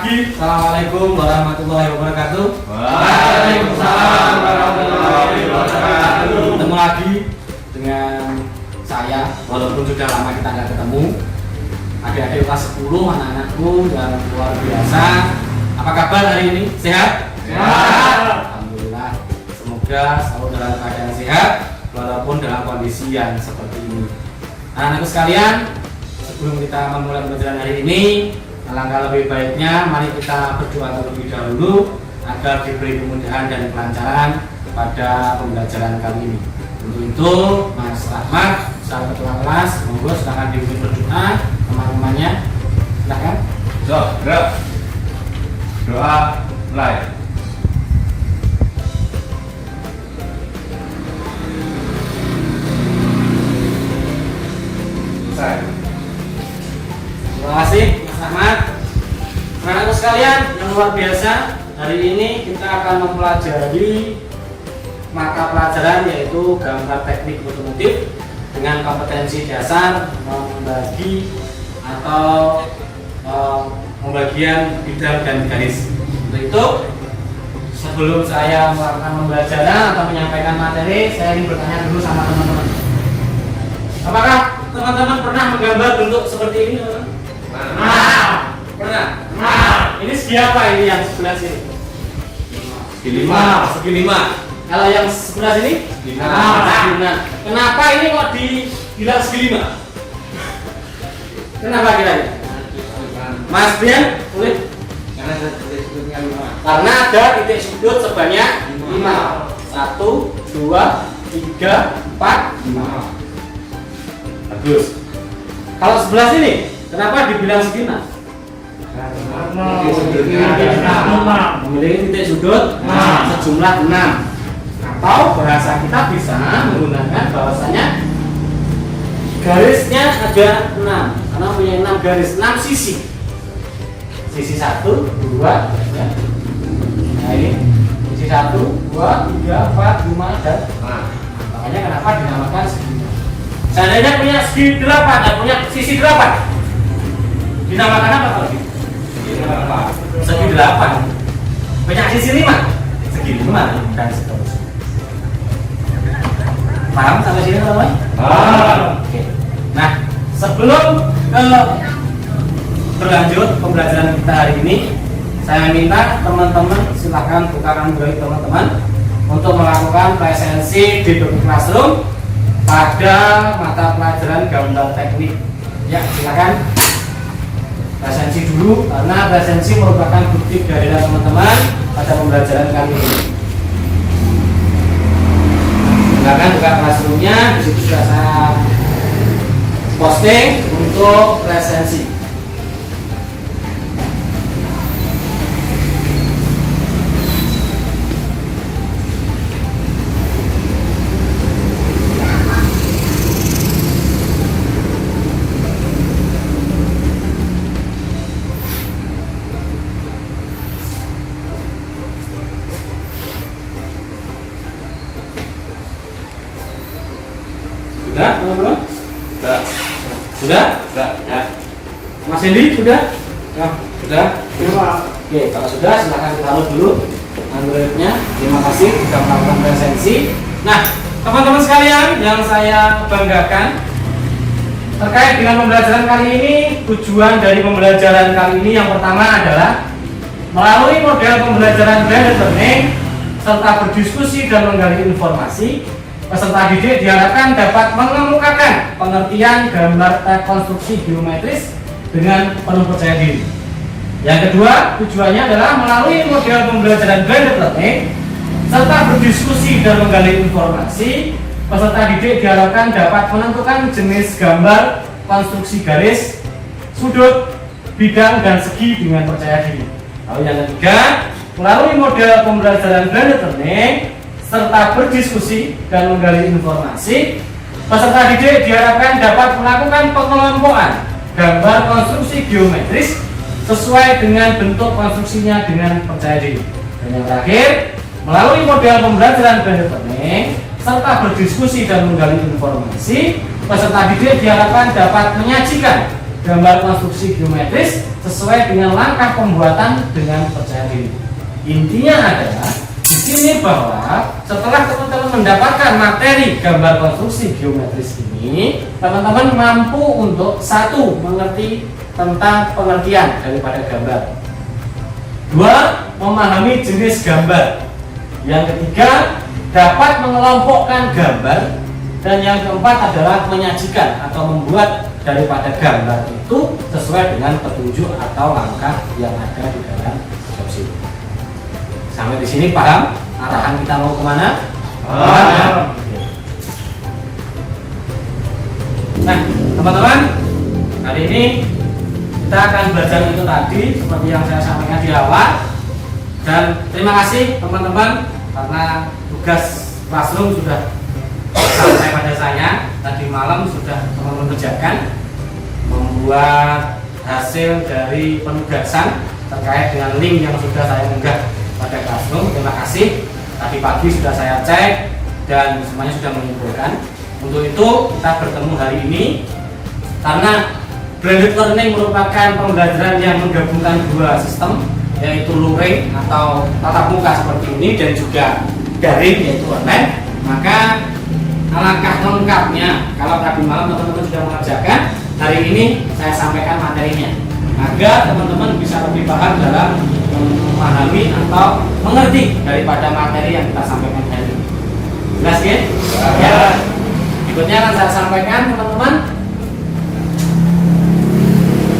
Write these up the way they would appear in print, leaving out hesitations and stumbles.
pagi. Assalamualaikum warahmatullahi wabarakatuh. Waalaikumsalam warahmatullahi wabarakatuh. Ketemu lagi dengan saya, walaupun sudah lama kita nggak ketemu. Adik-adik kelas 10, anak-anakku yang luar biasa. Apa kabar hari ini? Sehat? Sehat. Alhamdulillah. Semoga selalu dalam keadaan sehat, walaupun dalam kondisi yang seperti ini. Anak-anakku sekalian, sebelum kita memulai pembelajaran hari ini, alangkah lebih baiknya mari kita berdoa terlebih dahulu agar diberi kemudahan dan kelancaran pada pembelajaran kali ini. Untuk itu, Mas Rahmat, sahabat ketua kelas, monggo silakan dipimpin berdoa teman-temannya. Silakan. So, gerak. Doa mulai. Selesai. Terima kasih Mas Rahmat. Anak-anakku sekalian yang luar biasa, hari ini kita akan mempelajari mata pelajaran yaitu gambar teknik otomotif dengan kompetensi dasar membagi atau pembagian bidang dan garis. Untuk itu, sebelum saya melakukan pembelajaran atau menyampaikan materi, saya ingin bertanya dulu sama teman-teman. Apakah teman-teman pernah menggambar bentuk seperti ini, teman-teman? Pernah. Ini segi apa ini yang sebelah sini? Segi lima. Kalau yang sebelah sini? Segi Segi enam. Kenapa ini kok dibilang segi 5? Kenapa kira-kira? Mas Brian, boleh? Karena ada titik sudut sebanyak 5. 1, 2, 3, 4, 5. Bagus. Kalau sebelah sini, kenapa dibilang segi 6? Memiliki titik sudut sejumlah 6. Atau bahasa kita bisa menggunakan bahwasanya garisnya ada 6 karena punya 6 garis, 6 sisi. Sisi 1, 2, ya. Nah ini sisi 1, 2, 3, 4, 5 dan 6. Makanya kenapa dinamakan segi. Seandainya punya segi 8 dan punya sisi 8, dinamakan apa kalau gitu? Segi 8. Punya sisi 5, segi 5 dan seterusnya. Paham sampai sini teman-teman? Oke. Nah, sebelum berlanjut pembelajaran kita hari ini, saya minta teman-teman silakan bukakan buku teman-teman untuk melakukan presensi di Google Classroom pada mata pelajaran gambar teknik. Ya, silakan presensi dulu karena presensi merupakan bukti kehadiran teman-teman pada pembelajaran kali ini. Silakan buka classroomnya, di situ sudah saya posting untuk presensi. Sudah, teman-teman? Sudah? Ya. Mas Hendy, sudah? Ya, sudah? Oke, kalau sudah silahkan ditaruh dulu Androidnya. Terima kasih sudah melakukan presensi. Nah, teman-teman sekalian yang saya banggakan terkait dengan pembelajaran kali ini, tujuan dari pembelajaran kali ini yang pertama adalah melalui model pembelajaran blended learning serta berdiskusi dan menggali informasi, peserta didik diharapkan dapat mengemukakan pengertian gambar konstruksi geometris dengan penuh percaya diri. Yang kedua, tujuannya adalah melalui model pembelajaran blended learning serta berdiskusi dan menggali informasi, peserta didik diharapkan dapat menentukan jenis gambar konstruksi garis, sudut, bidang, dan segi dengan percaya diri. Lalu yang ketiga, melalui model pembelajaran blended learning serta berdiskusi dan menggali informasi, peserta didik diharapkan dapat melakukan pengelompokan gambar konstruksi geometris sesuai dengan bentuk konstruksinya dengan percaya diri. Dan yang terakhir, melalui model pembelajaran blended learning serta berdiskusi dan menggali informasi, peserta didik diharapkan dapat menyajikan gambar konstruksi geometris sesuai dengan langkah pembuatan dengan percaya diri. Intinya adalah di sini bahwa setelah teman-teman mendapatkan materi gambar konstruksi geometris ini, teman-teman mampu untuk satu, mengerti tentang pengertian daripada gambar. Dua, memahami jenis gambar. Yang ketiga, dapat mengelompokkan gambar. Dan yang keempat adalah menyajikan atau membuat daripada gambar itu sesuai dengan petunjuk atau langkah yang ada di dalam opsi. Sampai di sini paham arahan kita mau kemana? Paham. Nah, teman-teman, hari ini kita akan belajar itu tadi seperti yang saya sampaikan di awal. Dan terima kasih teman-teman karena tugas classroom sudah sampai pada saya. Tadi malam sudah teman-teman kerjakan, membuat hasil dari penugasan terkait dengan link yang sudah saya unggah pada classroom. Terima kasih. Tadi pagi sudah saya cek dan semuanya sudah menyimpulkan. Untuk itu kita bertemu hari ini karena blended learning merupakan pembelajaran yang menggabungkan dua sistem, yaitu luring atau tatap muka seperti ini dan juga daring yaitu online. Maka alangkah lengkapnya kalau tadi malam teman-teman sudah mengerjakan, hari ini saya sampaikan materinya agar teman-teman bisa lebih paham dalam memahami atau mengerti daripada materi yang kita sampaikan hari ini. Jelas ya? Ya. Berikutnya akan saya sampaikan teman-teman.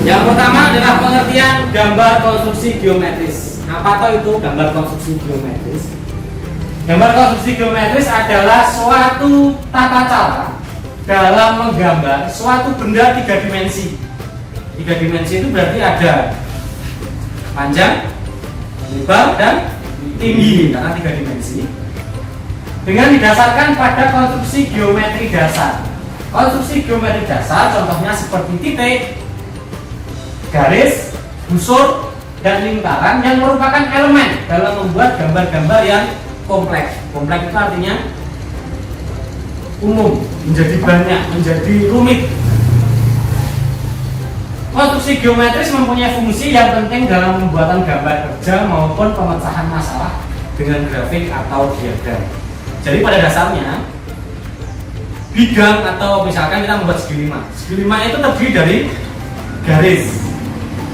Yang pertama adalah pengertian gambar konstruksi geometris. Apa tahu itu gambar konstruksi geometris? Gambar konstruksi geometris adalah suatu tata cara dalam menggambar suatu benda 3 dimensi. 3 dimensi itu berarti ada panjang, lebar, dan tinggi karena 3 dimensi. Dengan didasarkan pada konstruksi geometri dasar. Konstruksi geometri dasar contohnya seperti titik, garis, busur, dan lingkaran yang merupakan elemen dalam membuat gambar-gambar yang kompleks. Kompleks itu artinya umum, menjadi banyak, menjadi rumit. Konstruksi geometris mempunyai fungsi yang penting dalam pembuatan gambar kerja maupun pemecahan masalah dengan grafik atau diagram. Jadi pada dasarnya bidang atau misalkan kita membuat segi lima. Segi lima itu terdiri dari garis.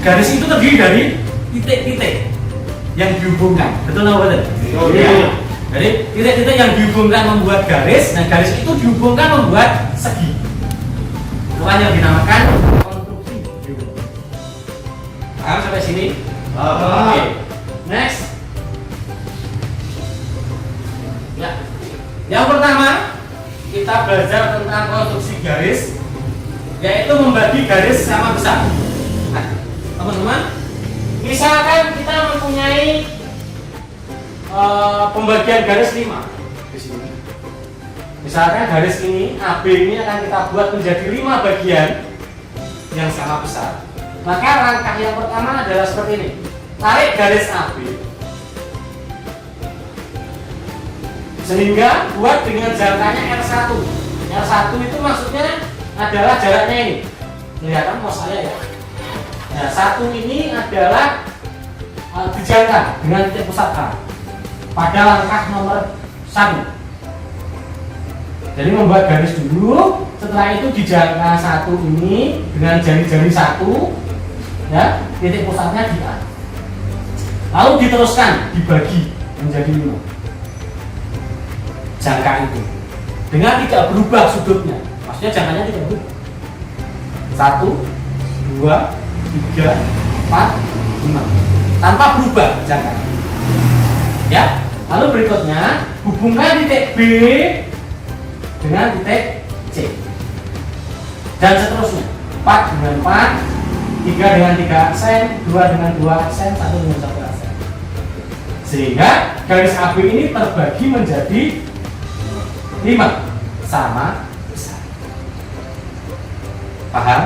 Garis itu terdiri dari titik-titik yang dihubungkan. Betul nggak betul? Ya. Jadi titik-titik yang dihubungkan membuat garis, dan garis itu dihubungkan membuat segi. Itulah yang dinamakan konstruksi geometri. Paham sampai sini? Oke. Next. Ya. Yang pertama kita belajar tentang konstruksi garis, yaitu membagi garis sama besar. Nah, teman-teman, misalkan kita mempunyai pembagian garis 5 di sini. Misalkan garis ini AB ini akan kita buat menjadi 5 bagian yang sama besar. Maka langkah yang pertama adalah seperti ini. Tarik garis AB sehingga buat dengan jangkanya R1. R1 itu maksudnya adalah jaraknya ini. Kelihatan mau saya ya. Nah, 1 ini adalah dijangka dengan titik pusat A pada langkah nomor 1. Jadi membuat garis dulu, setelah itu di jangka 1 ini dengan jari-jari 1 ya, titik pusatnya di A. Lalu diteruskan dibagi menjadi 5 jangka itu dengan tidak berubah sudutnya, maksudnya jangkanya tidak berubah. 1, 2, 3, 4, 5 tanpa berubah jangka. Ya, lalu berikutnya hubungkan titik B dengan titik C dan seterusnya. 4 dengan 4, 3 dengan 3 aksen, 2 dengan 2 aksen, 1 dengan 1 aksen, sehingga garis AB ini terbagi menjadi 5 sama besar. Paham?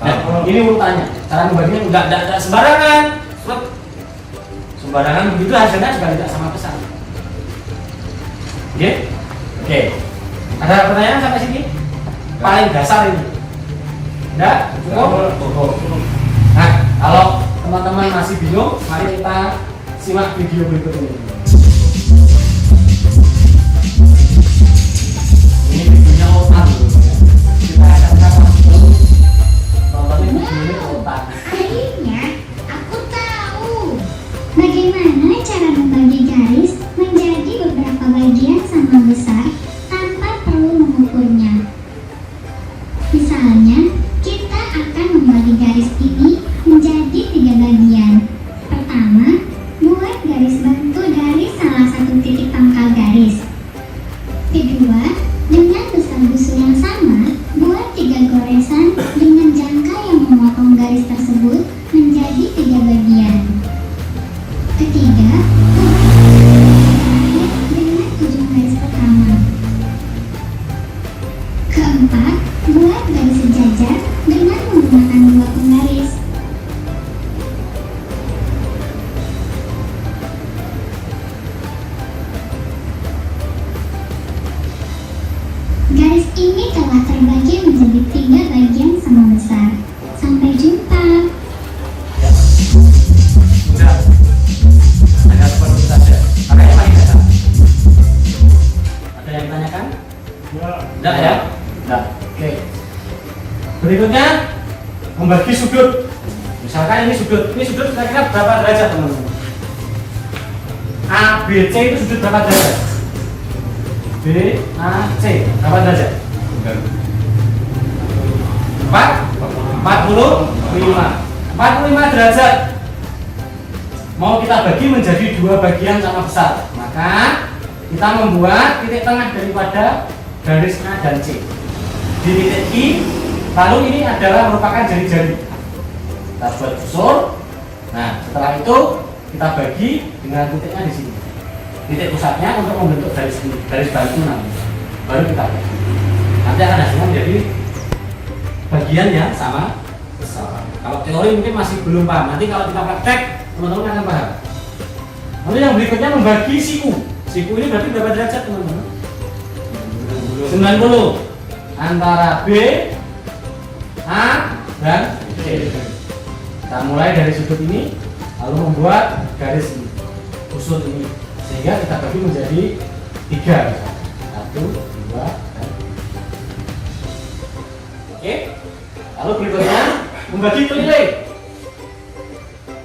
Nah, ini urutannya. Cara membaginya enggak sembarangan. Sembarangan begitu hasilnya juga tidak sama besar. Oke? Oke. Ada pertanyaan sampai sini? Paling dasar ini. Enggak? Cukup? Nah, kalau teman-teman masih bingung, mari kita simak video berikut ini. Ini videonya otak dulu. Kita akan nonton video ini otak. Akhirnya aku tahu bagaimana cara membagi garis menjadi beberapa bagian sama besar tanpa perlu mengukurnya. Misalnya, kita akan membagi garis ini menjadi 3 bagian. Pertama, buat garis bantu dari salah satu titik pangkal garis. Kedua, dengan besar busur yang sama, buat 3 goresan dengan jangka yang memotong garis tersebut menjadi 3 bagian. Ketiga, terakhir dengan ujung garis pertama. Keempat, buat garis sejajar dengan menggunakan 2 penggaris. Garis ini telah terbagi menjadi 3 bagian sama besar. Sampai jumpa. Udah. Ada seperti saja. Makanya paling dasar. Ada yang tanyakan? Enggak ya? Enggak. Oke. Berikutnya membagi sudut. Misalkan ini sudut kira-kira berapa derajat teman-teman? A, B, C itu sudut berapa derajat? B, A, C berapa derajat? 45 derajat. Mau kita bagi menjadi 2 bagian sama besar, maka kita membuat titik tengah daripada garis A dan C di titik I. Lalu ini adalah merupakan jari-jari. Kita buat busur. Nah, setelah itu kita bagi dengan titiknya di sini. Titik pusatnya untuk membentuk garis ini, garis bantu namanya. Baru kita bagi. Nanti akan hasilnya menjadi bagian yang sama besar. Kalau teori mungkin masih belum paham. Nanti kalau kita praktek, teman-teman akan paham. Lalu yang berikutnya membagi siku. Siku ini berarti berapa derajat teman-teman? 90 antara B, A, dan C. Kita mulai dari sudut ini, lalu membuat garis ini, busur ini, sehingga kita bagi menjadi 3, misalnya 1, 2, dan 3. Oke. Lalu berikutnya membagi keliling.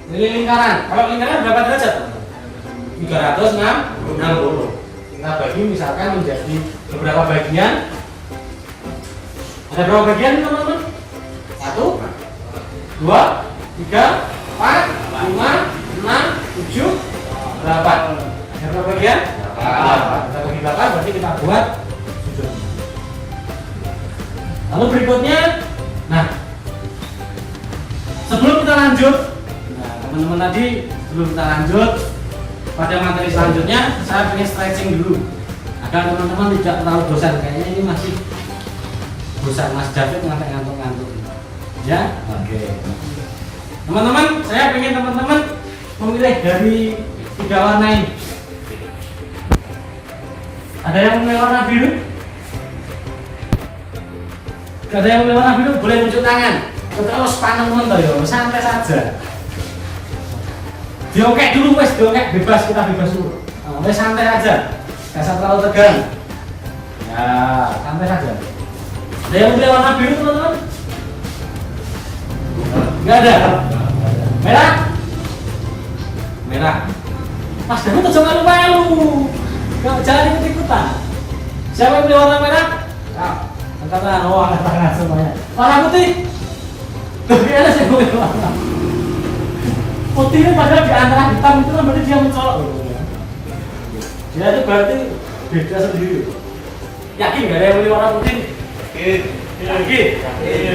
Keliling lingkaran. Kalau lingkaran berapa derajat? 360. Kita bagi misalkan menjadi beberapa bagian. Ada berapa bagian teman-teman? 1, 2, 3, 4, 5, 6, 7, 8. Ada berapa bagian? 8. Kita bagi 8 berarti kita buat sudut. Lalu berikutnya, nah sebelum kita lanjut, nah teman-teman tadi sebelum kita lanjut pada materi selanjutnya, saya ingin stretching dulu agar teman-teman tidak terlalu bosan. Kayaknya ini masih bosan, Mas David sampai ngantuk-ngantuk. Ya, oke. Teman-teman, saya ingin teman-teman memilih dari 3 warna ini. Ada yang memilih warna biru? Ada yang memilih warna biru? Boleh tunjuk tangan. Terus panengan toh ya, santai saja. Diokek dulu wes, diokek bebas, kita bebas dulu. Nah, wes santai aja. Jangan terlalu tegang. Ya, santai saja. Ada yang memilih warna biru teman-teman? Enggak ada. Merah? Merah. Mas David tuh jangan malu. Jangan ikut-ikutan. Siapa yang memilih warna merah? Nah, angkat tangan. Oh, angkat tangan semuanya. Warna putih? Tapi ada sih gue warna putih ini padahal di antara hitam itu kan berarti dia mencolok. Dia itu berarti beda sendiri. Yakin gak ada yang beli warna putih? Yakin?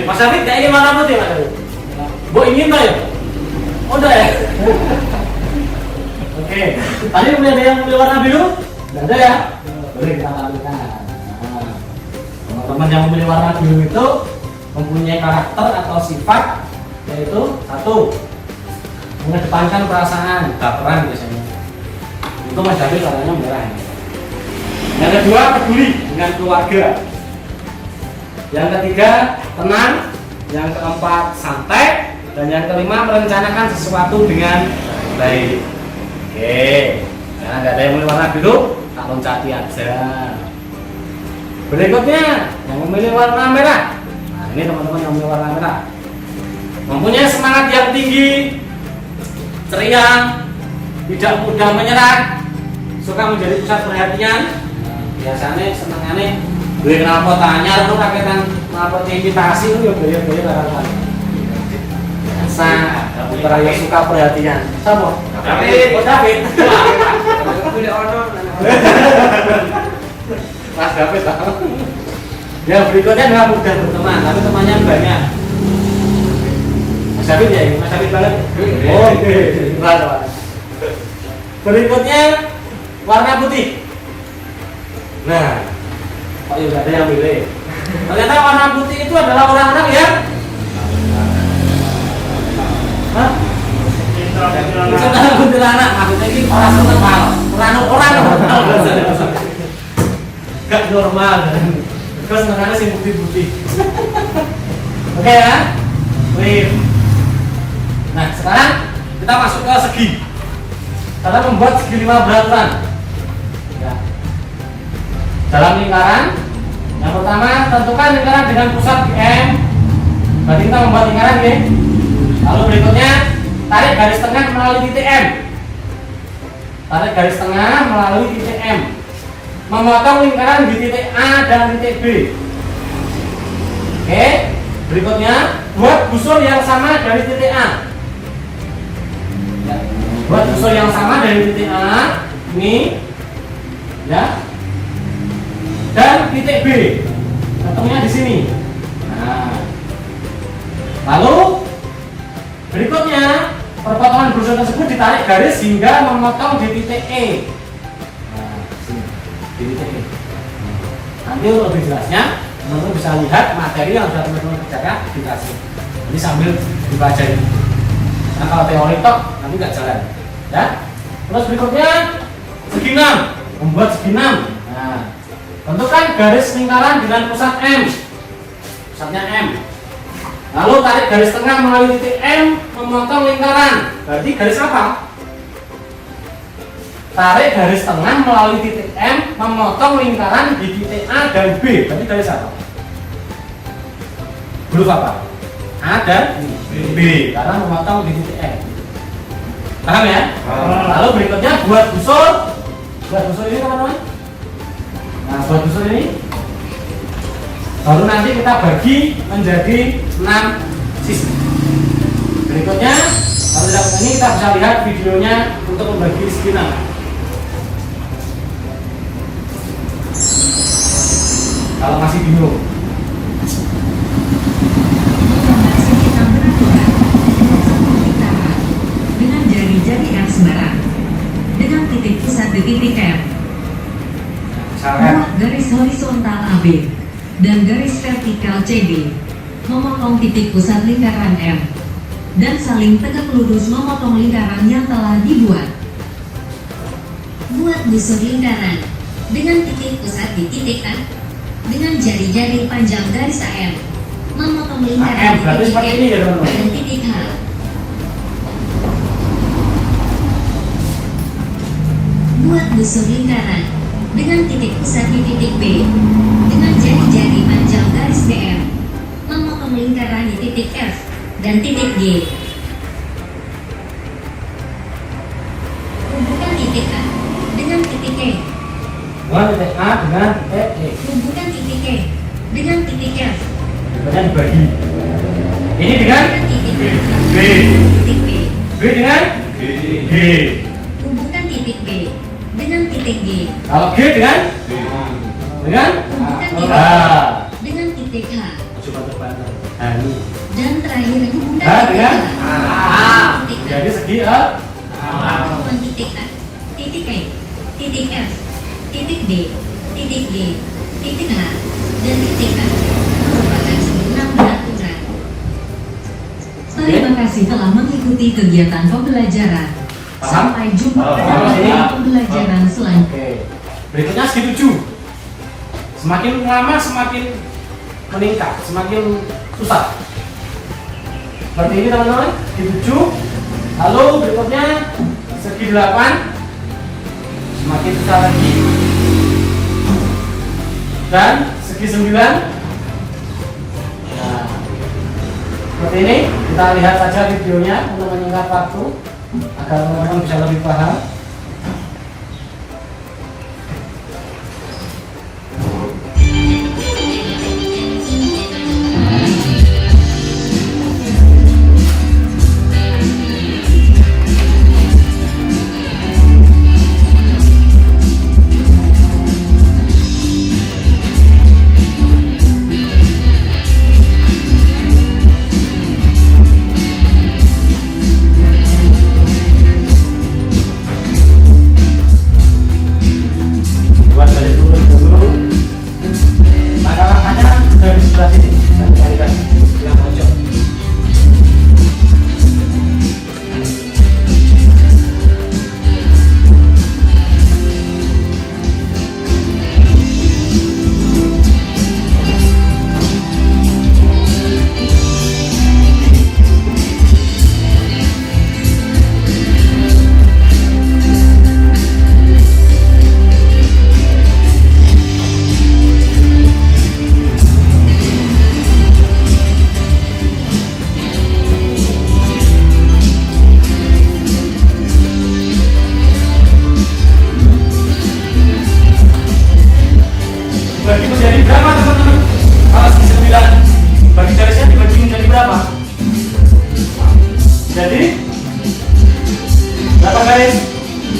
Mas David gak ingin warna putih Mas David? Bu ingin tak ya? Oh udah ya? Oke. Tadi ada yang beli warna biru? Gak ada ya? Boleh kita lakukan. Nah, teman-teman yang memilih warna biru itu mempunyai karakter atau sifat, yaitu 1, mengedepankan perasaan, baperan biasanya. Itu Mas David warnanya merah. Yang kedua, peduli dengan keluarga. Yang ketiga, tenang. yang keempat santai, dan yang kelima merencanakan sesuatu dengan baik. Oke, nah nggak ada yang memilih warna biru, tak loncati aja. Berikutnya yang memilih warna merah. Nah ini teman-teman yang memilih warna merah mempunyai semangat yang tinggi, ceria, tidak mudah menyerah, suka menjadi pusat perhatian. Biasanya senengannya gue kenapa tanya lu kaketan kenapa invitasi lu ya bayar kan. Biasa orang yang suka perhatian. Sama. David. Boleh ono. Mas David tahu. Ya berikutnya nggak mudah berteman, tapi temannya banyak. Mas David ya, Mas David banget. Oh, oke. Berikutnya warna putih. Nah, kok juga ada yang milih. Ternyata warna putih itu adalah orang-orang yang kuntilanak, maksudnya ini orang normal, gak normal. Terus senangnya sih putih-putih. Oke ya, clear. Nah sekarang kita masuk ke segi. Kita membuat segi 5 beraturan. Ya. Dalam lingkaran, yang pertama tentukan lingkaran dengan pusat di M. Berarti kita membuat lingkaran ya. Lalu berikutnya tarik garis tengah melalui titik M. Tarik garis tengah melalui titik M. Memotong lingkaran di titik A dan titik B. Oke. Berikutnya buat busur yang sama dari titik A. Ya. Buat busur yang sama dari titik A ini, ya. Dan titik B. Ketemunya di sini. Nah. Lalu berikutnya perpotongan busur tersebut ditarik garis hingga memotong di titik E. Nah, sini. Di titik E. Nanti untuk lebih jelasnya teman-teman bisa lihat materi yang sudah teman-teman kerjakan di kelas ini. Jadi sambil dipelajari. Nah kalau teori tok nanti nggak jalan. Ya. Terus berikutnya segi 6, membuat segi 6. Nah, tentukan garis lingkaran dengan pusat M. Pusatnya M. Lalu tarik garis tengah melalui titik M, memotong lingkaran. Berarti garis apa? Tarik garis tengah melalui titik M, memotong lingkaran di titik A dan B. Berarti garis apa? Huruf apa? A dan B. Karena memotong di titik M. Paham ya? Lalu berikutnya buat busur. Buat busur ini teman-teman. Nah, buat busur ini baru nanti kita bagi menjadi 6 sisi. Berikutnya, kalau tidak ini kita bisa lihat videonya untuk membagi segi 6. Kalau masih bingung. Dengan jari-jari M sembarang dengan titik pusat di titik M. Buat garis horizontal AB dan garis vertikal CB. Memotong titik pusat lingkaran M dan saling tegak lurus memotong lingkaran yang telah dibuat. Buat busur lingkaran dengan titik pusat di titik A dengan jari-jari panjang garis AM. Memotong lingkaran di titik M dan titik H. Buat busur lingkaran dengan titik pusat di titik B dengan jari-jari panjang garis BM. Memotong lingkaran di titik F dan titik G. Hubungkan titik A dengan titik E. Buat titik A dengan titik E. Hubungkan titik E dengan titik F. Berikutnya dibagi. Ini dengan titik B. titik B. B dengan G. Hubungkan titik B dengan titik G. Kalau G dengan Hubungkan titik A. dengan titik H. Coba terbantu. Nah ini. Dan terakhir hubungkan H titik dengan A. A. Titik A. Jadi segi A. Hubungan titik A, titik E, titik F, titik D, titik G, titik H, dan titik A merupakan 6 beraturan. Terima kasih telah mengikuti kegiatan pembelajaran. Sampai jumpa pada pembelajaran selanjutnya. Oke. Berikutnya segi 7. Semakin lama semakin meningkat, semakin susah. Seperti ini teman-teman, segi 7. Lalu berikutnya segi 8. Semakin besar lagi. Dan segi 9. Nah, seperti ini, kita lihat saja videonya untuk menyingkat waktu agar teman-teman bisa lebih paham. Buat garis lurus dulu. Langkah-langkahnya dari sebelah sini. Kita carikan yang pojok. Bagi menjadi berapa teman-teman? Kalau segi 9 bagi garisnya dibagi menjadi berapa? Jadi berapa garis?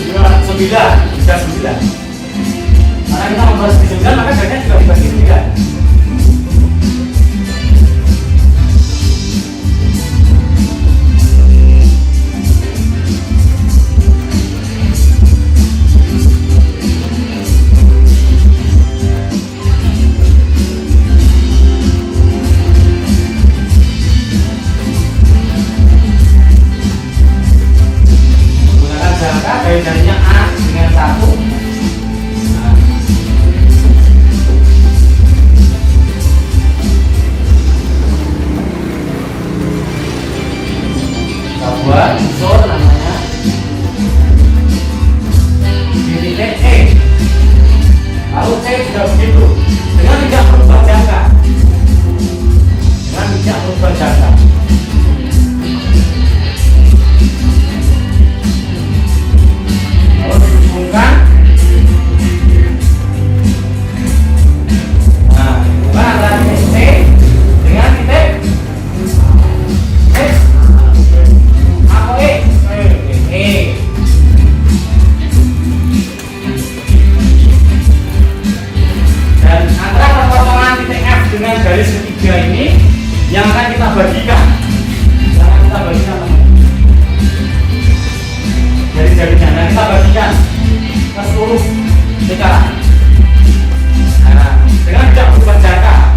9. Sudah 9. Karena kita membahas segi 9 maka garisnya juga dibagi 9. Jarinya A dengan 1. Nah. Kita buat unsur namanya di titik E. Lalu C juga begitu dengan tidak berubah jangka. Lalu dihubungkan. Nah, hubungan antara titik C dengan titik X atau E. Dan antara perpotongan titik F dengan garis ketiga ini yang akan kita bagikan. Jari-jarinya nah, kita bagikan ke seluruh lingkaran. Nah, dengan tidak berubah jangka.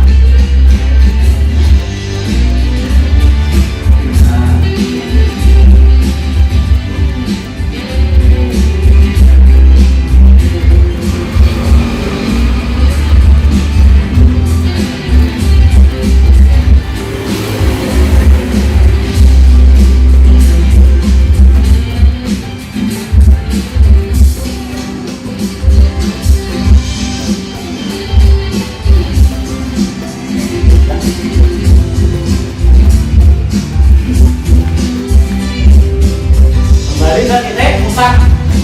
Kembali ke titik pusat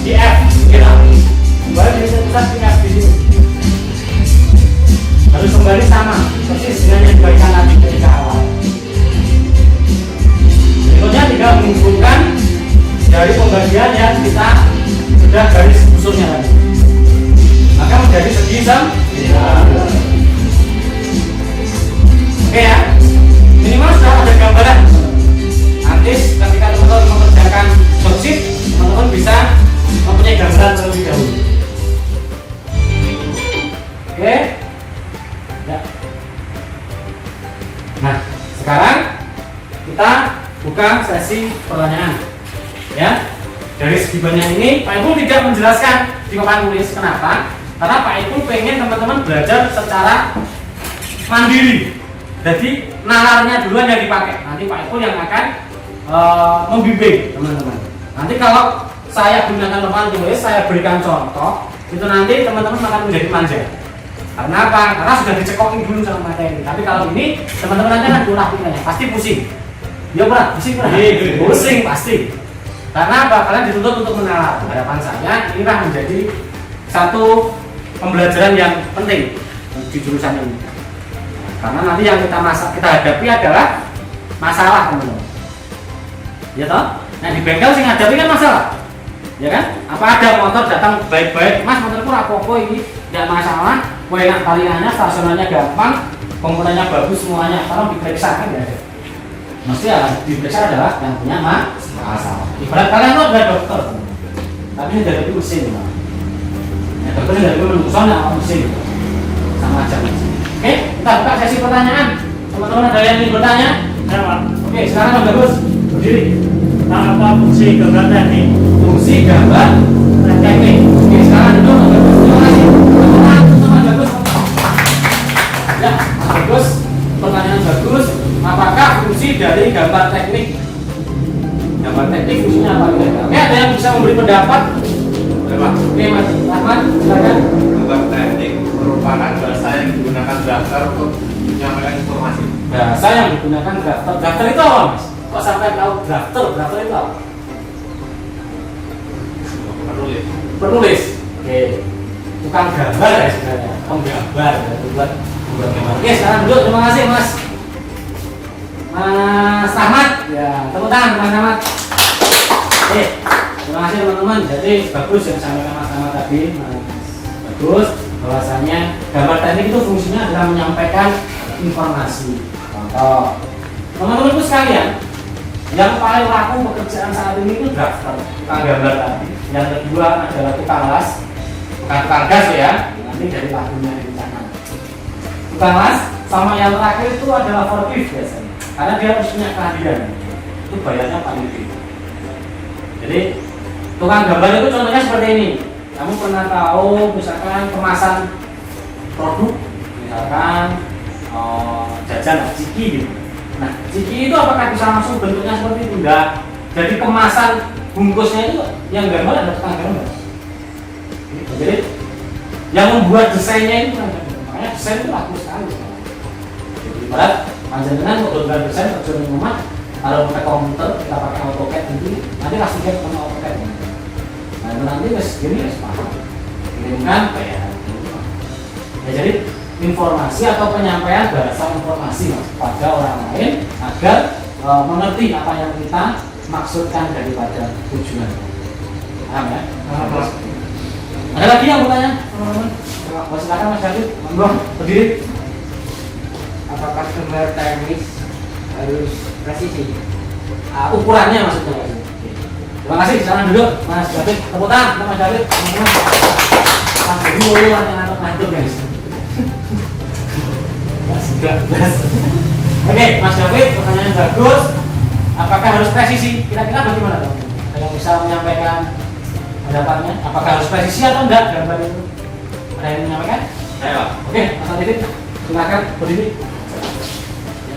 di F, kita kembali ke titik pusat di F di sini. Harus kembali sama, persis dengan yang diberikan tadi ketika awal. Berikutnya tinggal menghubungkan dari pembagian yang kita sudah garis busurnya tadi. Maka menjadi segi Oke ya, minimal sudah ada gambaran. Nanti ketika teman-teman mengerjakan worksheet, teman-teman bisa mempunyai gambaran terlebih dahulu. Oke ya. Nah, sekarang kita buka sesi pertanyaan ya. Dari segi banyak ini Pak Ipul tidak menjelaskan di papan tulis. Kenapa? Karena Pak Ipul pengen teman-teman belajar secara mandiri. Jadi nalarnya duluan yang dipakai. Nanti Pak Ipul yang akan membimbing teman-teman. Nanti kalau saya gunakan papan tulis, saya berikan contoh, itu nanti teman-teman akan menjadi manja. Karena apa? Karena sudah dicekokin dulu sama materi. Tapi kalau ini teman-teman nanti akan ulah pikirannya, pasti pusing. Ya berat, pusing pasti. Karena apa? Kalian dituntut untuk menalar. Harapan saya inilah menjadi satu pembelajaran yang penting di jurusan ini. Karena nanti yang kita hadapi adalah masalah, teman-teman. Ya toh? Nah di bengkel sih hadapi kan masalah. Ya kan? Apa ada motor datang baik-baik, Mas motorku rapopo ini tidak masalah, enak taliannya, stasionernya gampang, komponennya bagus semuanya, tolong diperiksa kan ya. Mesti yang diperiksa adalah yang punya masalah. Ibarat kalian tuh adalah dokter, tapi ini dari mesin, ya dokter ini dari menunggu mesin, sama aja mesin. Oke, kita buka sesi pertanyaan. Teman-teman ada yang ingin bertanya? Ya, Pak. Oke, sekarang Mas Bagus berdiri. Nah, apa fungsi gambar teknik? Fungsi gambar teknik. Oke, sekarang itu Mas Bagus. Terima kasih. Mas Bagus. Ya, Mas Bagus. Pertanyaan bagus. Apakah fungsi dari gambar teknik? Gambar teknik fungsinya apa? Oke, ada yang bisa memberi pendapat? Oke, Mas Rahman, silakan. Gambar teknik merupakan bahasa yang digunakan drafter untuk menyampaikan informasi. Bahasa yang digunakan drafter. Drafter itu apa, Mas? Kok sampai tahu drafter? Drafter itu apa? Penulis. Penulis. Oke. Tukang gambar ya sebenarnya. Penggambar ya, buat gambar. Oke, sekarang duduk. Terima kasih, Mas. Mas Ahmad. Ya, tepuk tangan Mas Ahmad. Oke. Terima kasih teman-teman. Jadi bagus yang disampaikan Mas Ahmad tadi. Bagus. Bahwasanya gambar teknik itu fungsinya adalah menyampaikan informasi. Contoh, teman-temanku sekalian, yang paling laku pekerjaan saat ini itu drafter, tukang gambar tadi. Yang kedua adalah tukang las, bukan tukang gas ya, nanti dari lagunya di sana. Tukang las sama yang terakhir itu adalah forklift biasanya, karena dia harus punya keahlian. Itu bayarnya paling tinggi. Jadi tukang gambar itu contohnya seperti ini. Kamu pernah tahu misalkan kemasan produk, misalkan jajan ciki gitu. Nah, ciki itu apakah bisa langsung bentuknya seperti itu? Enggak. Jadi kemasan bungkusnya itu yang gambar adalah tukang gambar. Jadi yang membuat desainnya itu tukang gambar. Makanya desain itu laku sekali. Jadi ibarat panjenengan untuk gambar desain terjun di rumah, kalau pakai komputer kita pakai AutoCAD nanti kasih dia sama AutoCAD. Nah itu nanti gini ya sepaham. Kirimkan bayar. Ya jadi informasi atau penyampaian bahasa informasi pada orang lain agar mengerti apa yang kita maksudkan daripada tujuan. Paham ya? Ada lagi yang bertanya, teman-teman? Silakan Mas David, monggo berdiri. Apakah gambar teknis harus presisi? Ukurannya maksudnya. Terima kasih, silakan duduk Mas David. Tepuk tangan untuk Mas David. Mas David dulu ngantuk guys. Oke, Mas David, pertanyaan bagus. Apakah harus presisi? Kira-kira bagaimana dong? Yang bisa menyampaikan pendapatnya? Apakah harus presisi atau enggak gambar itu? Ada yang menyampaikan? Saya. Oke, Mas David, silakan berdiri.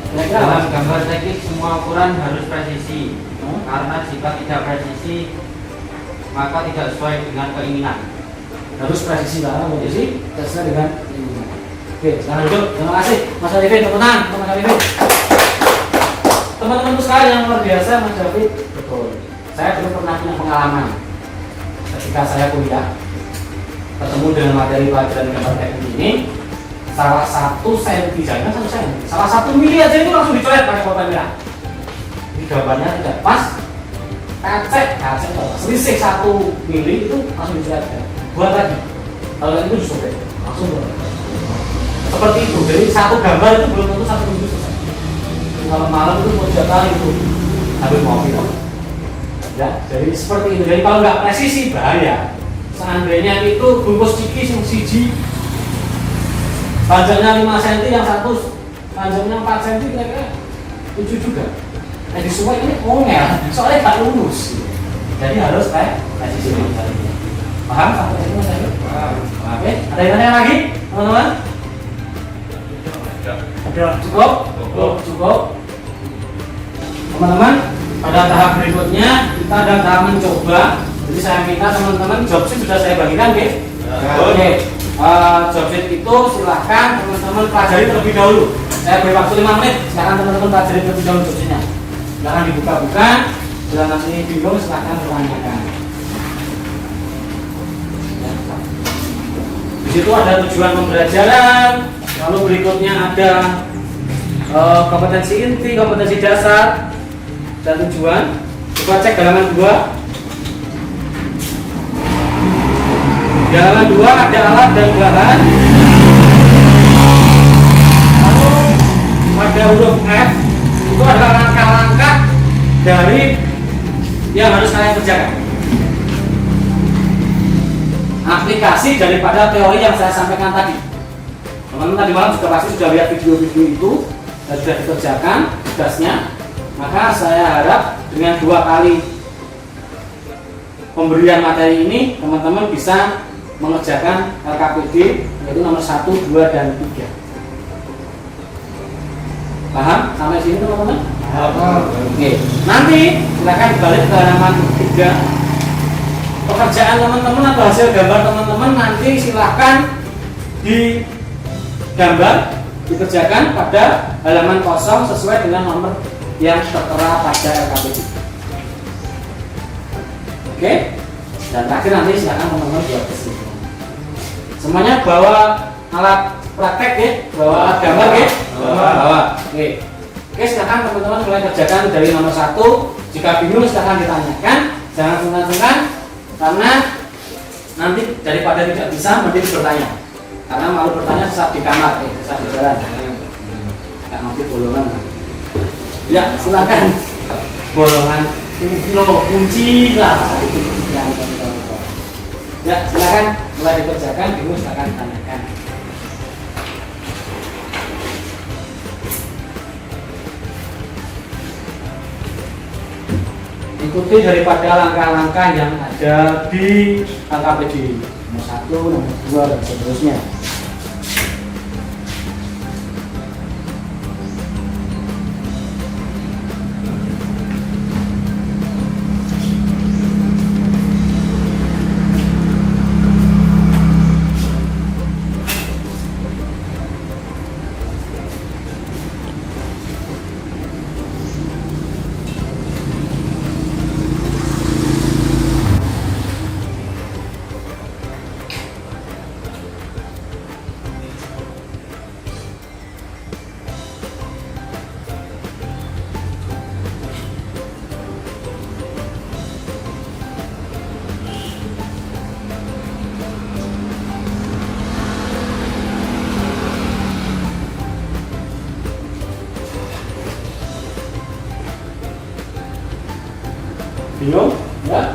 Kira-kira Dalam apa? gambar teknik semua ukuran harus presisi. Karena jika tidak presisi maka tidak sesuai dengan keinginan. Harus presisi karena kondisi sesuai dengan ini. Oke, sekarang duduk. Terima kasih Mas David, tepuk tangan untuk Mas David. Teman-teman sekalian yang luar biasa, Mas David. Betul. Saya dulu pernah punya pengalaman ketika saya kuliah ketemu dengan materi pelajaran gambar teknik ini. Salah satu senti, jangan satu senti, salah satu mili aja itu langsung dicoret pakai pulpen merah. Ini gambarnya tidak pas, kacek, selisih 1 mili itu langsung dicoret. Buat lagi, kalau itu disobek, langsung buat. Seperti itu, jadi satu gambar itu belum tentu 1 minggu selesai. Kalau malam itu mau 3 kali itu habis mobil. Ya, jadi seperti itu. Jadi kalau nggak presisi bahaya. Seandainya itu bungkus ciki yang siji panjangnya 5 cm, yang satu panjangnya 4 cm, kira-kira 7 juga. Nah disuai ini ongel, soalnya nggak lurus. Jadi harus presisi. Paham sampai itu Mas? Paham. Oke, ada yang tanya lagi, teman-teman? Sudah. Cukup? Cukup. Teman-teman, pada tahap berikutnya kita ada tahap mencoba. Jadi saya minta teman-teman job sheet sudah saya bagikan, oke? Oke. Job sheet itu silahkan teman-teman pelajari terlebih dahulu. Saya beri waktu 5 menit. Silahkan teman-teman pelajari terlebih dahulu job sheetnya. Silahkan dibuka-buka. Bila nanti bingung silahkan bertanyakan. Di situ ada tujuan pembelajaran. Lalu berikutnya ada kompetensi inti, kompetensi dasar, dan tujuan. Coba cek halaman 2. Di halaman 2 ada alat dan bahan. Lalu pada huruf F itu adalah langkah-langkah dari yang harus kalian kerjakan. Aplikasi daripada teori yang saya sampaikan tadi. Teman-teman tadi malam juga pasti sudah lihat video-video itu dan sudah dikerjakan tugasnya. Maka saya harap dengan 2 kali pemberian materi ini teman-teman bisa mengerjakan LKPD yaitu nomor 1, 2, dan 3. Paham sampai sini teman-teman? Oke. Nanti silakan balik ke halaman 3. Pekerjaan teman-teman atau hasil gambar teman-teman nanti silahkan digambar, dikerjakan pada halaman kosong sesuai dengan nomor yang tertera pada LKPD. Oke? Dan terakhir nanti silahkan teman-teman buat kesimpulan. Semuanya bawa alat praktek ya, bawa alat gambar ya, bawa. Oke. Oke, silahkan teman-teman mulai kerjakan dari nomor 1. Jika bingung silahkan ditanyakan, jangan sungkan-sungkan. Karena nanti daripada tidak bisa mending bertanya. Karena malu bertanya saat di kamar, saat di jalan. Nggak nanti bolongan. Ya silakan. Bolongan kunci lah. Ya silakan mulai dikerjakan. Bingung silakan tanyakan. Ikuti daripada langkah-langkah yang ada di LKPD nomor 1, nomor 2, dan seterusnya. Bingung? Ya?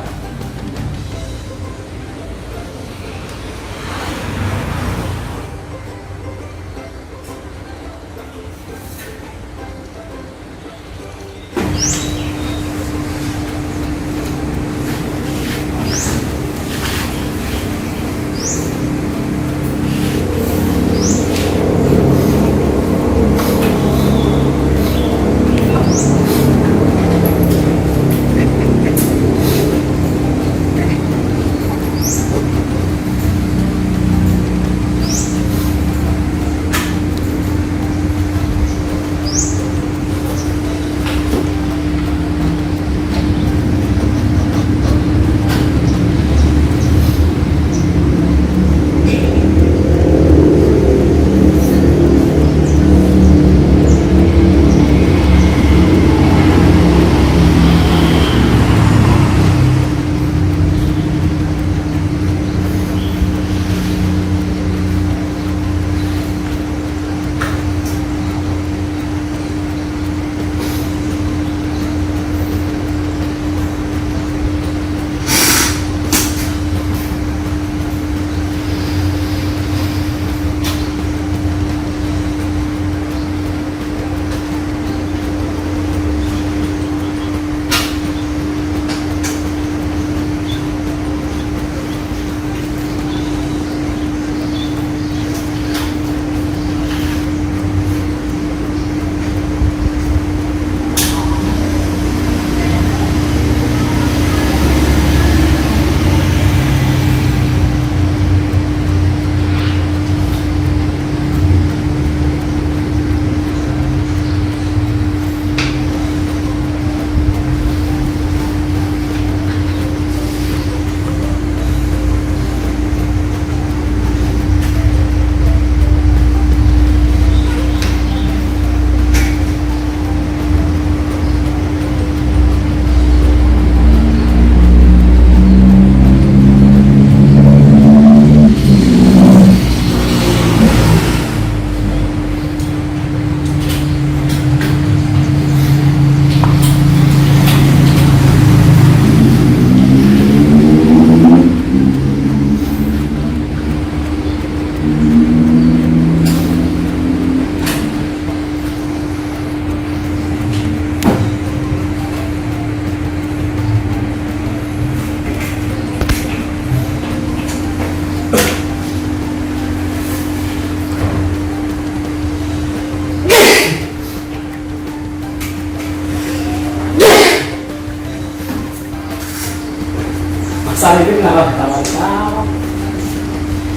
Saat itu kenapa ketawa-ketawa?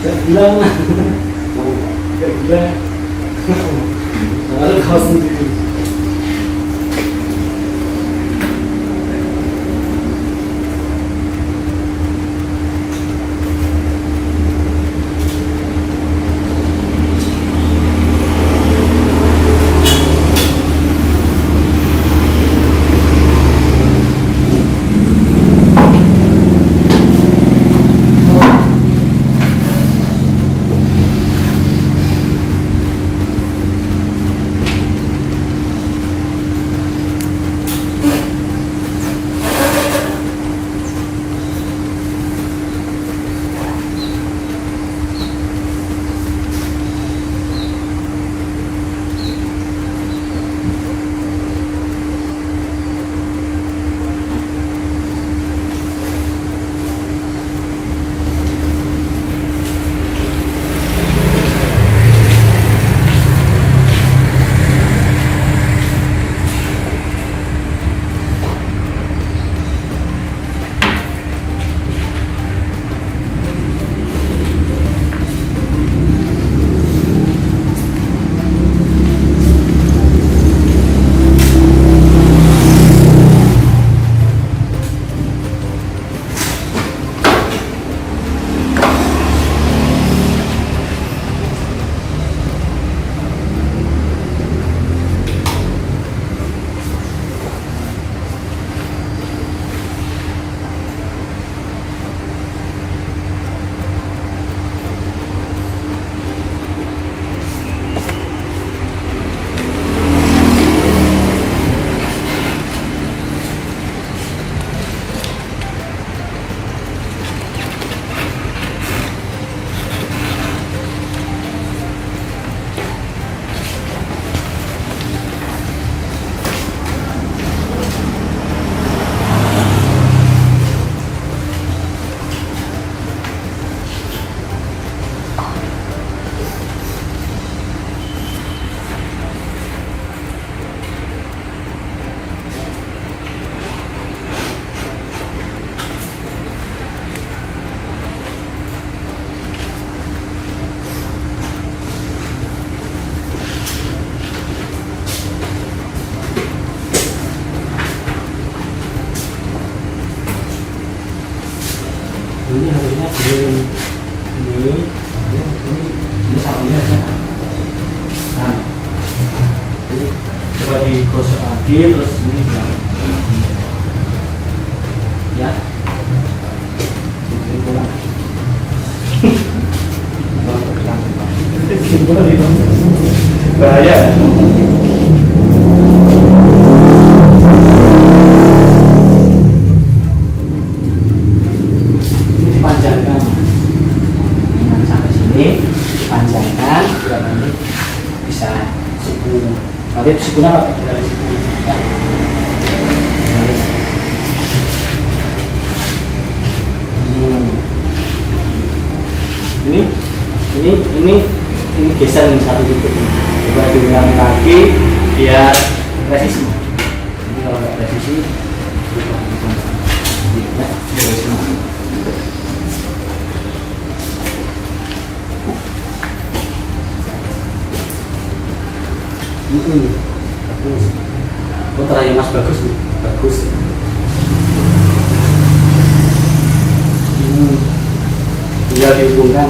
Gak bilang lah. Gak bilang. Lalu kau sendiri. Ini harusnya belum ini salahnya aja. Nah, jadi coba digosok lagi terus ini ya. Ini pulang. Bahaya. Panjangkan sampai sini, panjangkan biar nanti bisa siku. Nanti sikunya apa? Dari siku. Ya. Ini geser nih satu titik. Coba diulangi lagi biar presisi. Ini kalau nggak presisi, ya, bagus. Oh, terakhir mas bagus nih, bagus. Tinggal dihubungkan.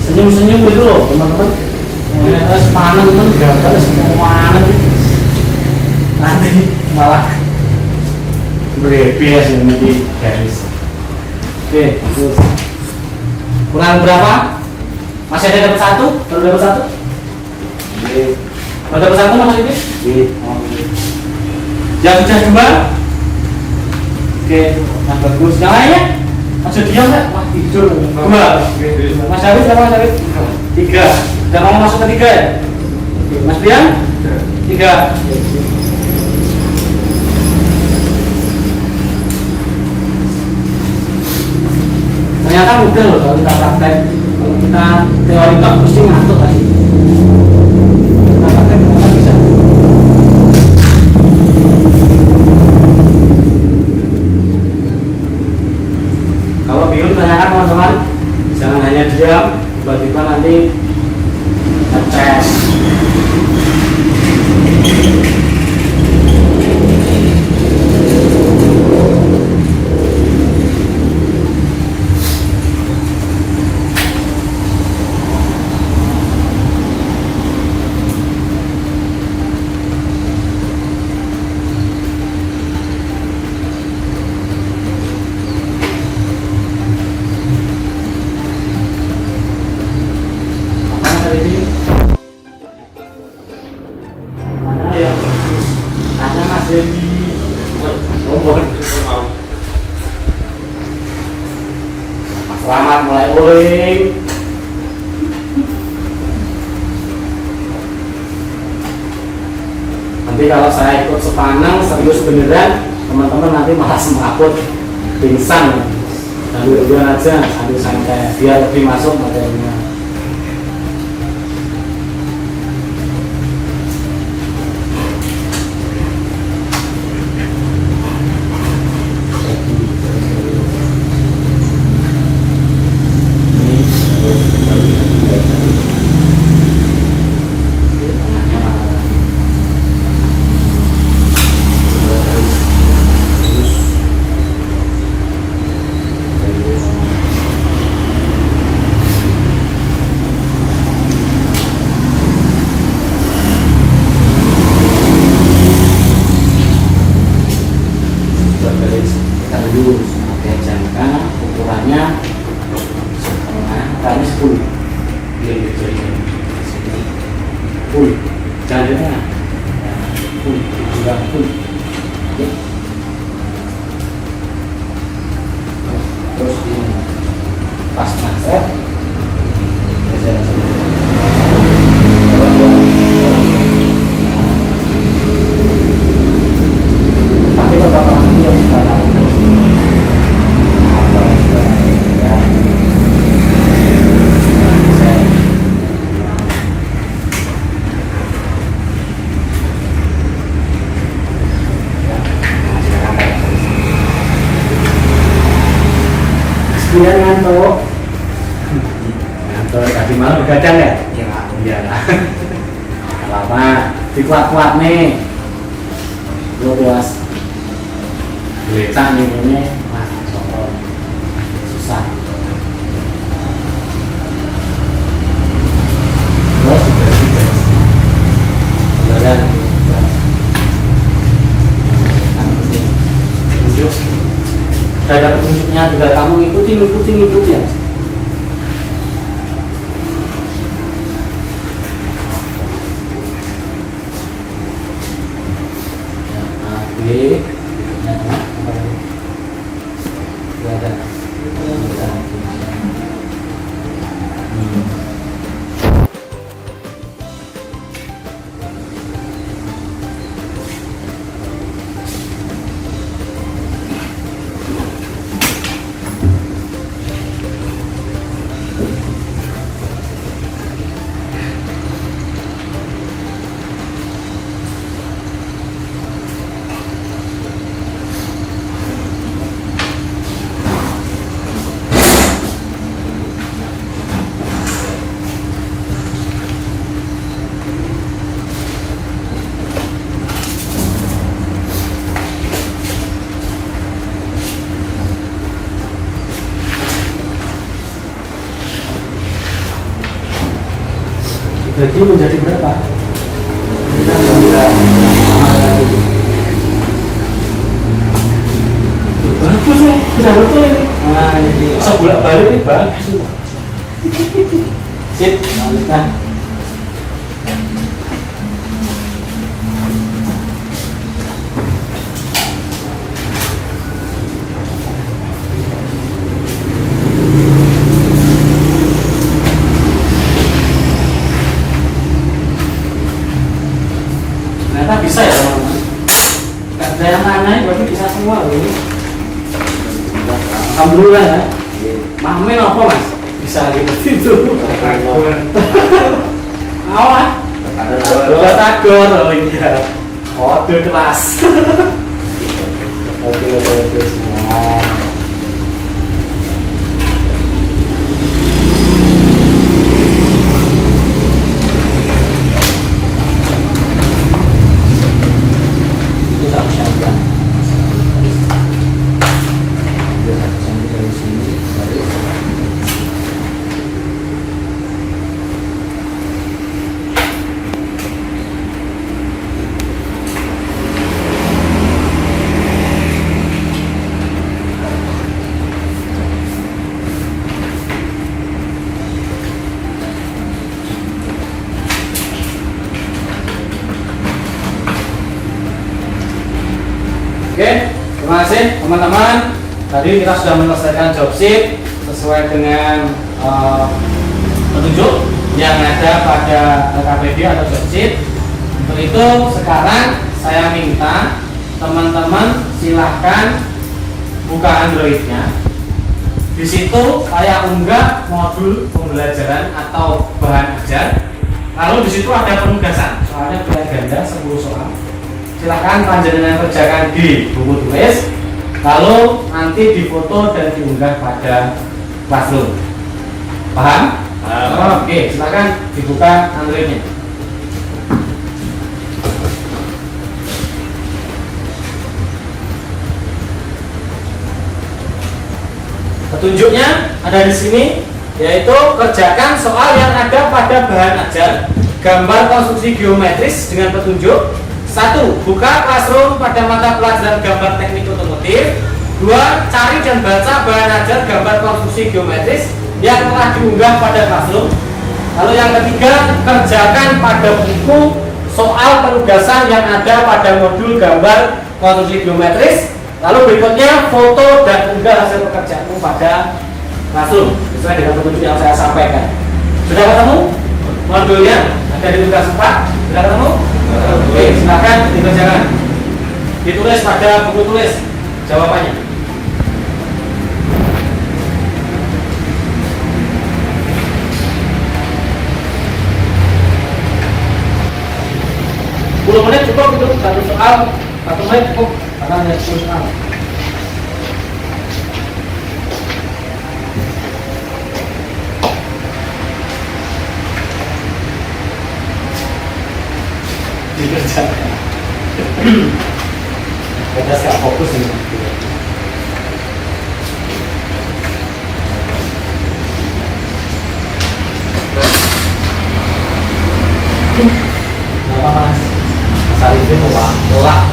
Senyum-senyum gitu loh teman-teman. Sepanan teman gagal semuanya nanti malah berhappy sih nanti guys. Oke, terus kurang berapa? Masih ada dapat satu? Baru dapat satu? Oke. Baru dapat satu mas ini? Oke. Yang sudah 2. Oke, nah bagus. Yang lainnya? Masih diam nggak? Wah tidur. 2. Mas Dawid berapa Mas Dawid? 3. Udah mau masuk ke 3 ya? Oke, Mas Brian? 3. Ternyata mudah loh kalau kita praktek. Kalau kita teori tok mesti ngantuk tadi. Kita praktek kita bisa. Kalau bingung tanyakan teman-teman, jangan hanya diam, tiba-tiba nanti ngecek. Selamat mulai uling. Nanti kalau saya ikut sepaneng serius beneran, teman-teman nanti malah semaput pingsan. Sambil duluan aja, sambil santai biar lebih masuk materinya. Kita dulu pakai jangka ukurannya setengah kali 10. Full, jadinya full, juga full. Terus ini pas maset, tapi beberapa lagi yang kita lakukan. Kemudian ngantuk tadi malam begadang ya? Iya lah. Lama dikuat-kuat nih lu bias gelecak nih ini mas soal susah terus beneran tunjuk saya dapat tunjuknya juga kamu ikuti ya. Oke. Jadi menjadi berapa? Kita bagus ya, bisa betul ini. Nah ini sebulan balik ini bagus. Sip, lanjutkan. Ternyata bisa ya teman-teman. Nggak ada yang aneh, berarti bisa semua loh. Alhamdulillah ya. Mamen apa mas? Bisa gitu itu. Awal. Batagor, oh iya. Kode kelas. Oke semua. Oke, terima kasih teman-teman. Tadi kita sudah menyelesaikan job sheet sesuai dengan petunjuk yang ada pada LKPD atau job sheet. Untuk itu sekarang saya minta teman-teman silahkan buka Android-nya. Di situ saya unggah modul pembelajaran atau bahan ajar. Lalu di situ ada penugasan, soalnya pilihan ganda 10 soal. Silahkan panjenengan kerjakan di buku tulis, lalu nanti difoto dan diunggah pada Classroom. Paham? Oke, silahkan dibuka Android-nya. Petunjuknya ada di sini, yaitu kerjakan soal yang ada pada bahan ajar, gambar konstruksi geometris dengan petunjuk. 1. Buka Classroom pada mata pelajaran gambar teknik otomotif. 2. Cari dan baca bahan ajar gambar konstruksi geometris yang telah diunggah pada Classroom. Lalu yang ketiga, kerjakan pada buku soal penugasan yang ada pada modul gambar konstruksi geometris. Lalu berikutnya, foto dan unggah hasil pekerjaanmu pada Classroom sesuai dengan petunjuk yang saya sampaikan. Sudah ketemu modulnya? Ada di tugas 4. Sudah ketemu? Oke, silakan dikerjakan. Ditulis pada buku tulis jawabannya. Menit cukup itu satu soal, 1 menit cukup karena hanya 10 soal. Dikerjakan. Kita nggak fokus ini. Kenapa mas? Mas Arifin tolak.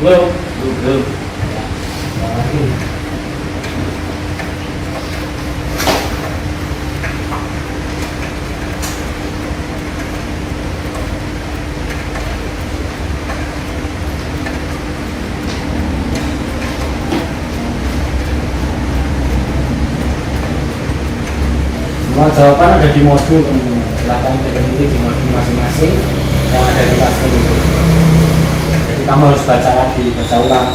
Belum. Belum. Lagi. Semua jawaban ada di modul, silahkan teliti di modul masing-masing yang ada di kelas ini. Jadi kamu harus baca lagi, baca ulang.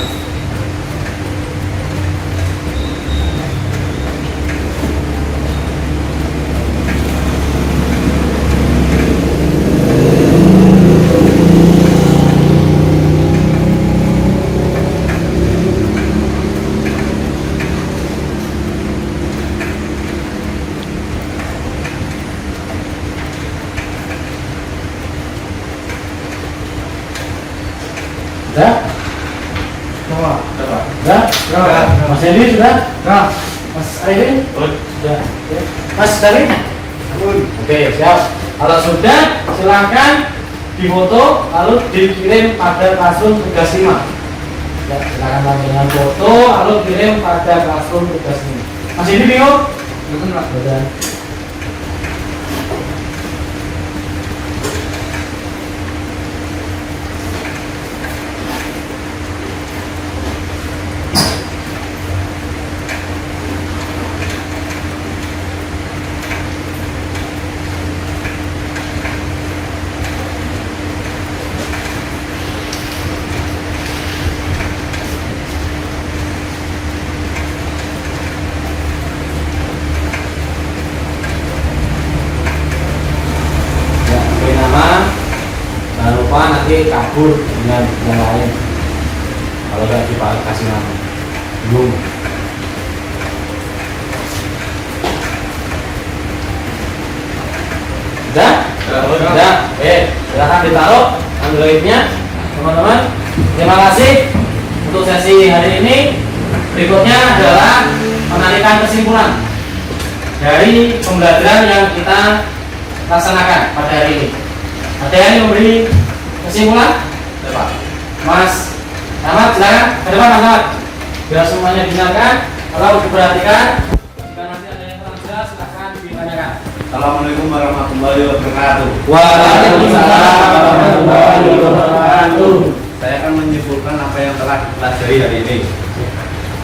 Sudah? Sudah? Mas Hendy sudah? Mas Airin? Sudah. Mas Dari? Oke, siap. Kalau sudah, silakan difoto lalu dikirim pada Classroom tugas 5. Ya, silakan dengan foto lalu kirim pada Classroom tugas 5. Mas Hendy bingung? Betul, Pak. Sudah. Jangan lupa nanti kabur dengan yang lain kalau nggak dikasih nama. Belum. Sudah? Sudah. Silahkan ditaruh Androidnya, teman-teman. Terima kasih untuk sesi hari ini. Berikutnya adalah menarikan kesimpulan dari pembelajaran yang kita laksanakan pada hari ini. Ada yang memberi kesimpulan? Pak Mas Ahmad, silakan ke depan Mas Ahmad. Biar semuanya didengarkan. Kalau diperhatikan, jika nanti ada yang kurang jelas, silakan ditanyakan. Assalamualaikum warahmatullahi wabarakatuh. Waalaikumsalam warahmatullahi wabarakatuh. Saya akan menyimpulkan apa yang telah dipelajari hari ini.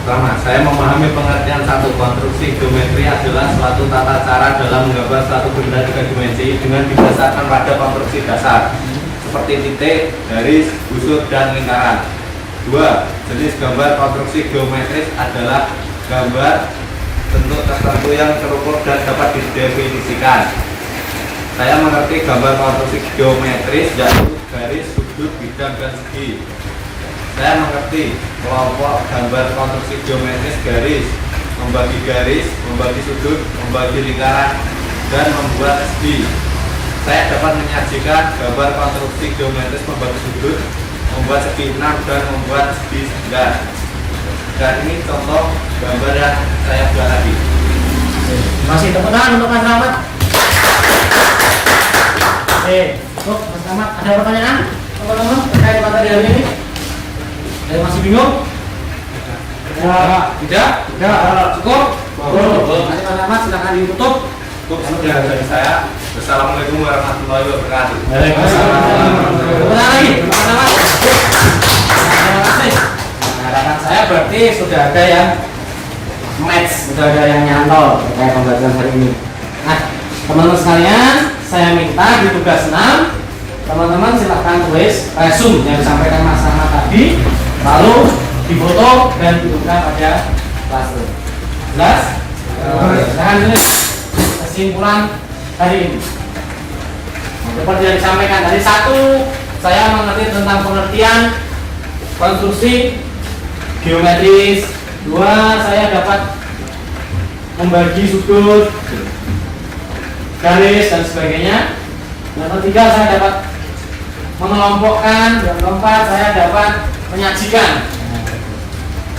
Pertama, saya memahami pengertian satu konstruksi geometri adalah suatu tata cara dalam menggambar suatu benda 3 dimensi dengan didasarkan pada konstruksi dasar seperti titik, garis, busur, dan lingkaran. 2. Jenis gambar konstruksi geometris adalah gambar bentuk tertentu yang terukur dan dapat didefinisikan. Saya mengerti gambar konstruksi geometris yaitu garis, sudut, bidang, dan segi. Saya mengerti kelompok gambar konstruksi geometris garis, membagi sudut, membagi lingkaran, dan membuat segi. Saya dapat menyajikan gambar konstruksi geometris membagi sudut, membuat segi 6, dan membuat segi 9. Dan ini contoh gambar yang saya buat tadi. Masih tepuk tangan untuk Mas Ahmad. Untuk Mas Ahmad, ada pertanyaan teman-teman terkait materi hari ini? Ada masih bingung? Tidak? Cukup? Mas Ahmad, silakan ditutup. Cukup sekian dari saya. Wassalamualaikum warahmatullahi wabarakatuh. Waalaikumsalam. Tepuk tangan lagi, Mas Ahmad. Terima kasih. Harapan saya berarti sudah ada yang match, sudah ada yang nyantol terkait pembelajaran hari ini. Nah, teman-teman sekalian, saya minta di tugas 6 teman-teman silahkan tulis resume yang disampaikan Mas Ahmad tadi, lalu difoto dan diunggah pada Classroom. Jelas? Silahkan tulis kesimpulan hari ini. Seperti yang disampaikan tadi, 1, saya mengerti tentang pengertian konstruksi geometris. 2, saya dapat membagi sudut, garis, dan sebagainya. Yang 3, saya dapat mengelompokkan. Yang 4, saya dapat menyajikan.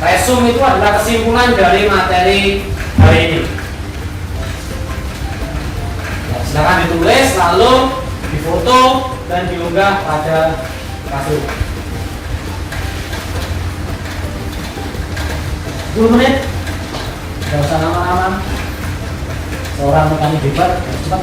Resume itu adalah kesimpulan dari materi hari ini. Ya, silakan ditulis lalu difoto dan diunggah pada Classroom. 10 menit. Gak usah lama-lama. Seorang mekanik hebat, cepat.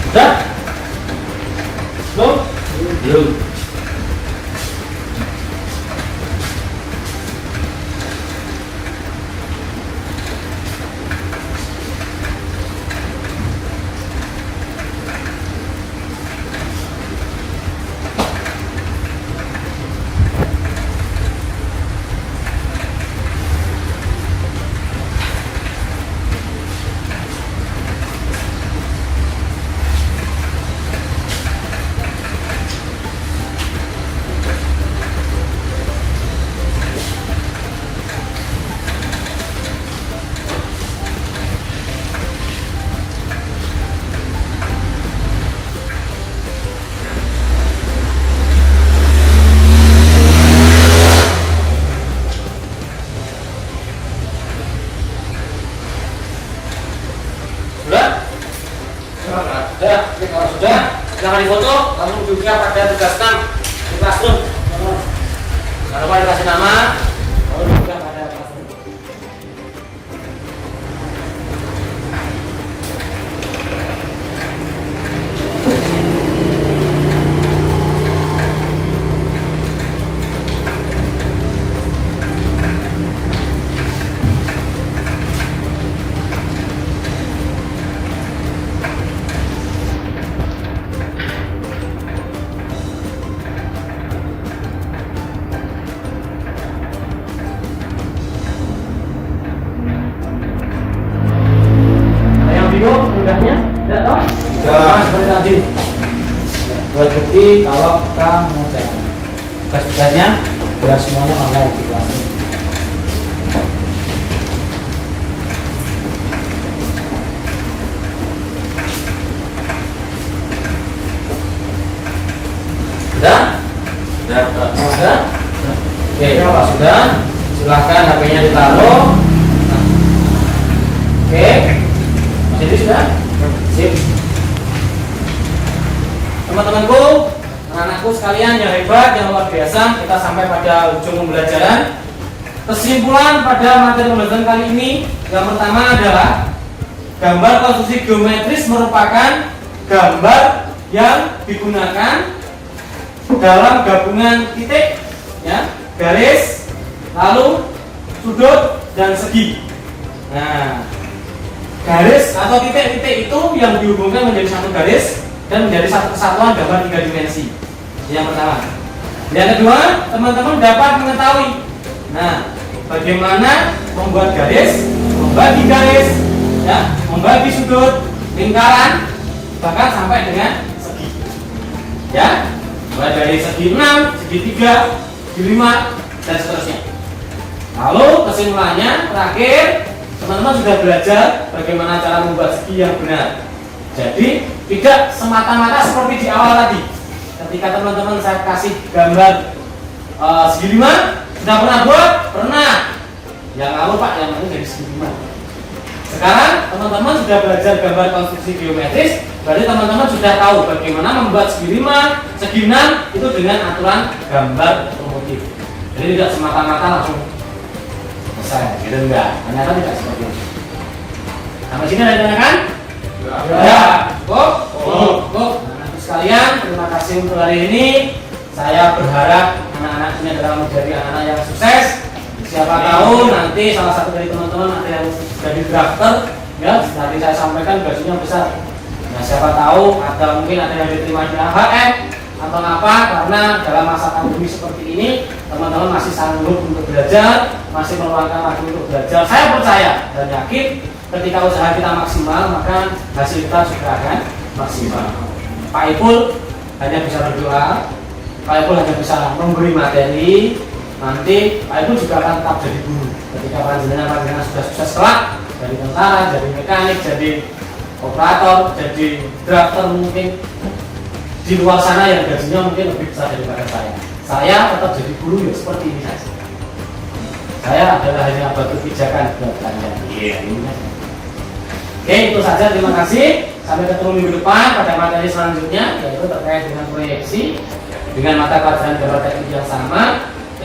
Udah? Belum? Belum. Sudah, kalau sudah, jangan difoto, langsung juga pada tugas 6 di classroom. Jangan lupa dikasih nama, lalu juga pada classroom. Mudahnya, tidak tahu? Tidak. Seperti tadi. Buat bukti kalau kamu cek. Tugas-tugasnya sudah semuanya online di kelas. Sudah? Sudah? Oke, kalau sudah, silahkan HP-nya ditaruh. Oke. Jadi sudah? Sip. Teman-temanku, anak-anakku sekalian yang hebat, yang luar biasa, kita sampai pada ujung pembelajaran. Kesimpulan pada materi pembelajaran kali ini, yang pertama adalah gambar konstruksi geometris merupakan gambar yang digunakan dalam gabungan titik, ya, garis, lalu sudut dan segi. Nah, garis atau titik-titik itu yang dihubungkan menjadi satu garis dan menjadi satu kesatuan gambar 3 dimensi. Yang pertama. Yang kedua, teman-teman dapat mengetahui, nah, bagaimana membuat garis, membagi garis, ya, membagi sudut, lingkaran, bahkan sampai dengan segi. Ya, mulai dari segi 6, segi 3, segi 5, dan seterusnya. Lalu kesimpulannya terakhir, teman-teman sudah belajar bagaimana cara membuat segi yang benar. Jadi tidak semata-mata seperti di awal tadi. Ketika teman-teman saya kasih gambar segi 5, sudah pernah buat? Pernah. Yang lalu Pak, yang ini jadi segi 5. Sekarang teman-teman sudah belajar gambar konstruksi geometris, berarti teman-teman sudah tahu bagaimana membuat segi 5, segi 6 itu dengan aturan gambar otomotif. Jadi tidak semata-mata langsung selesai, gitu enggak? Ternyata tidak seperti itu. Sampai sini ada yang tanyakan? Ya. Cukup. Nah, sekalian, terima kasih untuk hari ini. Saya berharap anak-anak ini adalah menjadi anak-anak yang sukses. Siapa tahu nanti salah satu dari teman-teman ada yang jadi drafter, ya, tadi saya sampaikan gajinya besar. Nah, siapa tahu ada mungkin ada yang diterima di AHM atau apa, karena dalam masa pandemi seperti ini teman-teman masih sanggup untuk belajar, masih meluangkan waktu untuk belajar. Saya percaya dan yakin ketika usaha kita maksimal, maka hasil kita juga akan maksimal. Pak Ipul hanya bisa berdoa, Pak Ipul hanya bisa memberi materi. Nanti Pak Ipul juga akan tetap jadi guru ketika panjenengan sudah sukses kelak, jadi tentara, jadi mekanik, jadi operator, jadi driver, mungkin di luar sana yang gajinya mungkin lebih besar daripada saya. Saya tetap jadi guru ya seperti ini saja. Saya adalah hanya batu pijakan buat kalian. Oke, itu saja. Terima kasih. Sampai ketemu minggu depan pada materi selanjutnya, yaitu terkait dengan proyeksi dengan mata pelajaran gambar teknik yang sama.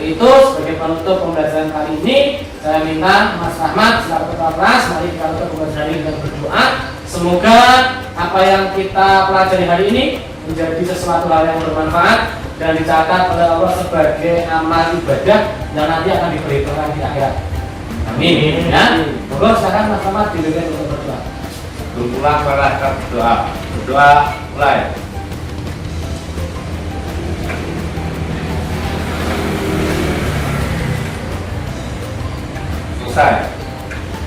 Itu sebagai penutup pembelajaran kali ini, saya minta Mas Rahmat selaku ketua kelas, mari kita tutup pembelajaran ini dengan berdoa. Semoga apa yang kita pelajari hari ini menjadi sesuatu hal yang bermanfaat dan dicatat oleh Allah sebagai amal ibadah yang nanti akan diperhitungkan di akhirat. Amin. Ya. Monggo silakan Mas Rahmat dipimpin untuk berdoa. Kumpulan para berdoa. Berdoa mulai. Selesai.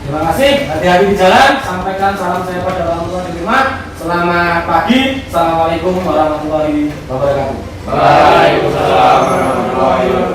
Terima kasih. Hati-hati di jalan. Sampaikan salam saya pada orang tua di rumah. Selamat pagi. Assalamualaikum warahmatullahi wabarakatuh. Waalaikumsalam warahmatullahi wabarakatuh.